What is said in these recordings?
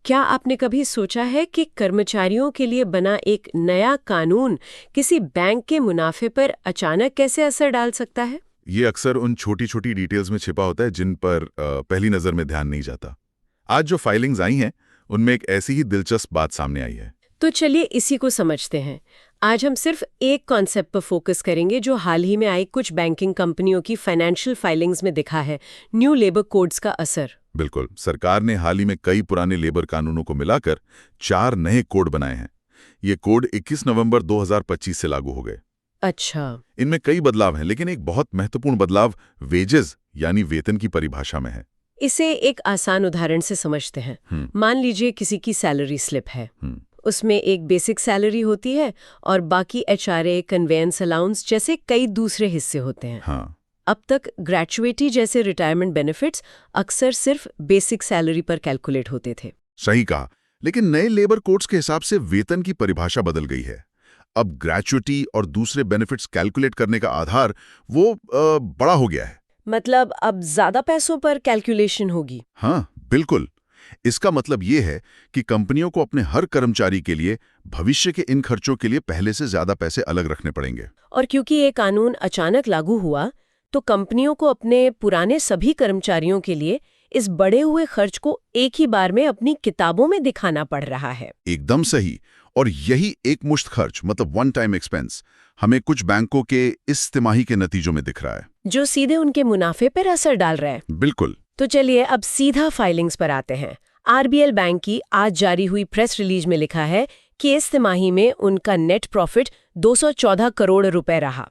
क्या आपने कभी सोचा है कि कर्मचारियों के लिए बना एक नया कानून किसी बैंक के मुनाफे पर अचानक कैसे असर डाल सकता है? ये अक्सर उन छोटी छोटी डिटेल्स में छिपा होता है जिन पर पहली नज़र में ध्यान नहीं जाता। आज जो फाइलिंग्स आई हैं उनमें एक ऐसी ही दिलचस्प बात सामने आई है। तो चलिए इसी को समझते हैं। आज हम सिर्फ एक कॉन्सेप्ट पर फोकस करेंगे जो हाल ही में आई कुछ बैंकिंग कंपनियों की फाइनेंशियल फाइलिंग्स में दिखा है, न्यू लेबर कोड्स का असर। बिल्कुल, सरकार ने हाल ही में कई पुराने लेबर कानूनों को मिलाकर 4 नए कोड बनाए हैं। ये कोड 21 नवंबर 2025 से लागू हो गए। अच्छा। इनमें कई बदलाव हैं, लेकिन एक बहुत महत्वपूर्ण बदलाव वेजेस यानी वेतन की परिभाषा में है। इसे एक आसान उदाहरण से समझते हैं। मान लीजिए किसी की सैलरी स्लिप है। उसमें एक बेसिक सैलरी होती है और बाकी एचआरए, कन्वेंस अलाउंस जैसे कई दूसरे हिस्से होते हैं। हाँ। अब तक ग्रेचुइटी जैसे रिटायरमेंट बेनिफिट्स अक्सर सिर्फ बेसिक सैलरी पर कैलकुलेट होते थे। सही कहा, लेकिन नए लेबर कोड्स के हिसाब से वेतन की परिभाषा बदल गई है। अब ग्रेचुइटी और दूसरे बेनिफिट्स कैलकुलेट करने का आधार वो बड़ा हो गया है। मतलब अब ज्यादा पैसों पर कैलकुलेशन होगी। हाँ, बिल्कुल। इसका मतलब ये है कि कंपनियों को अपने हर कर्मचारी के लिए भविष्य के इन खर्चों के लिए पहले से ज्यादा पैसे अलग रखने पड़ेंगे। और क्योंकि ये कानून अचानक लागू हुआ, तो कंपनियों को अपने पुराने सभी कर्मचारियों के लिए इस बढ़े हुए खर्च को एक ही बार में अपनी किताबों में दिखाना पड़ रहा है। एकदम सही। और यही एक मुश्त खर्च मतलब वन टाइम एक्सपेंस हमें कुछ बैंकों के इस तिमाही के नतीजों में दिख रहा है, जो सीधे उनके मुनाफे पर असर डाल रहा है। बिल्कुल। तो चलिए अब सीधा फाइलिंग्स पर आते हैं। आरबीएल बैंक की आज जारी हुई प्रेस रिलीज में लिखा है कि इस तिमाही में उनका नेट प्रॉफिट 214 करोड़ रुपए रहा।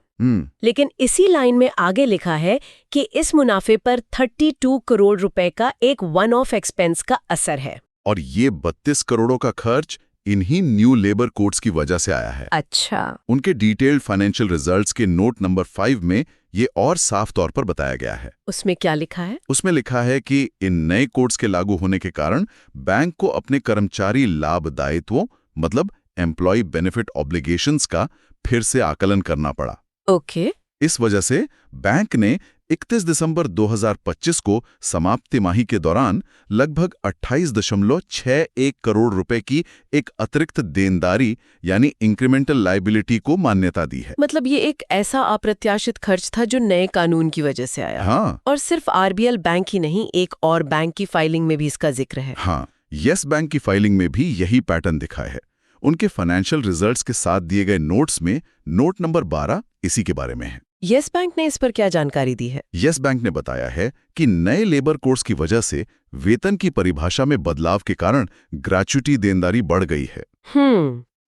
लेकिन इसी लाइन में आगे लिखा है कि इस मुनाफे पर 32 करोड़ रुपए का एक वन ऑफ एक्सपेंस का असर है। और ये 32 करोड़ों का खर्च इन्हीं न्यू लेबर कोड्स की वजह से आया है। अच्छा। उनके डिटेल्ड फाइनेंशियल रिजल्ट्स के नोट नंबर 5 में ये और साफ तौर पर बताया गया है। उसमें क्या लिखा है? उसमें लिखा है कि इन नए कोड्स के लागू होने के कारण बैंक को अपने कर्मचारी लाभ दायित्वों मतलब एम्प्लॉय बेनिफिट ऑब्लिगेशंस का फिर से आकलन करना पड़ा। ओके। इस वजह से बैंक ने 31 दिसंबर 2025 को समाप्त तिमाही के दौरान लगभग 28.61 करोड़ रुपए की एक अतिरिक्त देनदारी यानी इंक्रीमेंटल लायबिलिटी को मान्यता दी है। मतलब ये एक ऐसा अप्रत्याशित खर्च था जो नए कानून की वजह से आया। हाँ। और सिर्फ आरबीएल बैंक ही नहीं, एक और बैंक की फाइलिंग में भी इसका जिक्र है। हाँ, येस बैंक की फाइलिंग में भी यही पैटर्न दिखा है। उनके फाइनेंशियल रिजल्ट्स के साथ दिए गए नोट्स में नोट नंबर 12 इसी के बारे में है। येस बैंक ने इस पर क्या जानकारी दी है? येस बैंक ने बताया है कि नए लेबर कोड्स की वजह से वेतन की परिभाषा में बदलाव के कारण ग्रेच्युटी देनदारी बढ़ गई है।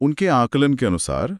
उनके आकलन के अनुसार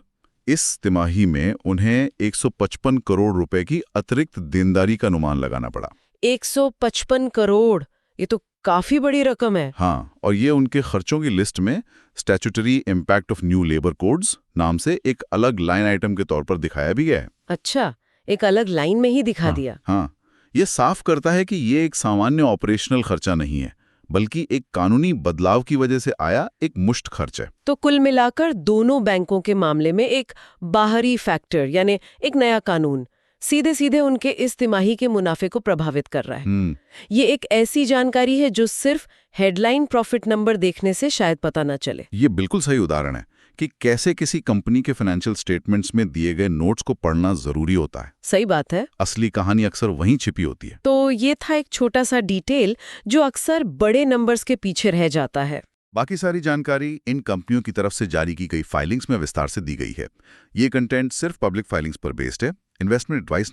इस तिमाही में उन्हें 155 करोड़ रुपए की अतिरिक्त देनदारी का अनुमान लगाना पड़ा। 155 करोड़, ये तो काफी बड़ी रकम है। हाँ, और ये उनके खर्चों की लिस्ट में statutory impact of new labour codes नाम से एक अलग लाइन आइटम के तौर पर दिखाया भी गया है। अच्छा, एक अलग लाइन में ही दिखा दिया। हाँ, ये साफ करता है कि ये एक सामान्य ऑपरेशनल खर्चा नहीं है, बल्कि एक कानूनी बदलाव की वजह से आया एक मुश्त खर्च है। तो कुल मिलाकर दोनों बैंकों के मामले में एक बाहरी फैक्टर यानी एक नया कानून सीधे सीधे उनके इस तिमाही के मुनाफे को प्रभावित कर रहा है। ये एक ऐसी जानकारी है जो सिर्फ हेडलाइन प्रॉफिट नंबर देखने से शायद पता ना चले। ये बिल्कुल सही उदाहरण है कि कैसे किसी कंपनी के फाइनेंशियल स्टेटमेंट्स में दिए गए नोट्स को पढ़ना जरूरी होता है। सही बात है। असली कहानी अक्सर वहीं छिपी होती है। तो ये था एक छोटा सा डिटेल जो अक्सर बड़े नंबर्स के पीछे रह जाता है। बाकी सारी जानकारी इन कंपनियों की तरफ से जारी की गई फाइलिंग्स में विस्तार से दी गई है। ये कंटेंट सिर्फ पब्लिक फाइलिंग्स पर बेस्ड है। Investment advice